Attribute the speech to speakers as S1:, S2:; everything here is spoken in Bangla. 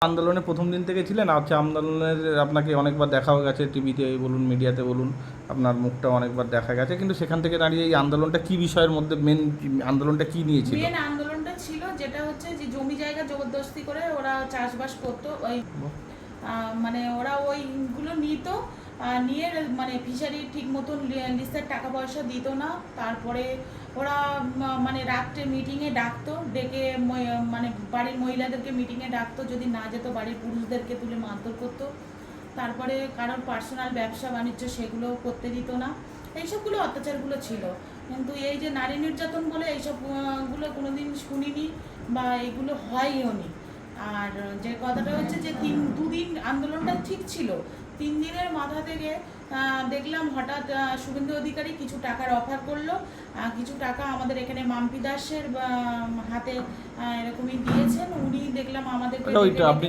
S1: আন্দোলনে প্রথম দিন থেকে ছিলেন? আচ্ছা, আন্দোলনের আপনাকে অনেকবার দেখাও গেছে, টিভিতে বলুন, মিডিয়াতে বলুন, আপনার মুখটা অনেকবার দেখা গেছে, কিন্তু সেখান থেকে দাঁড়িয়ে এই আন্দোলনটা কী বিষয়ের মধ্যে মেন আন্দোলনটা কী নিয়েছিল?
S2: মেন আন্দোলনটা ছিল যেটা হচ্ছে যে জমি জায়গা জবরদস্তি করে ওরা চাষবাস করতো, ওই মানে ওরা ওইগুলো নিত, নিয়ে মানে ফিশারি ঠিক মতন লিস্টের টাকা পয়সা দিত না। তারপরে ওরা মানে রাত্রে মিটিংয়ে ডাকতো, ডেকে মানে বাড়ির মহিলাদেরকে মিটিংয়ে ডাকতো, যদি না যেত বাড়ির পুরুষদেরকে তুলে মারধর করতো। তারপরে কারোর পার্সোনাল ব্যবসা বাণিজ্য সেগুলো করতে দিত না। এইসবগুলো অত্যাচারগুলো ছিল, কিন্তু এই যে নারী নির্যাতন বলে এইসব গুলো কোনোদিন শুনিনি বা এগুলো হয়ও নি। আর যে কথাটা হচ্ছে যে দুদিন আন্দোলনটা ঠিক ছিল, 3 দিনের মাথা থেকে দেখলাম হঠাৎ শুভেন্দু অধিকারী কিছু টাকার অফার করলো, কিছু টাকা আমাদের এখানে মাম্পি দাসের হাতে এরকমই দিয়েছেন। উনি দেখলাম আমাদেরকে
S1: ওইটা আপনি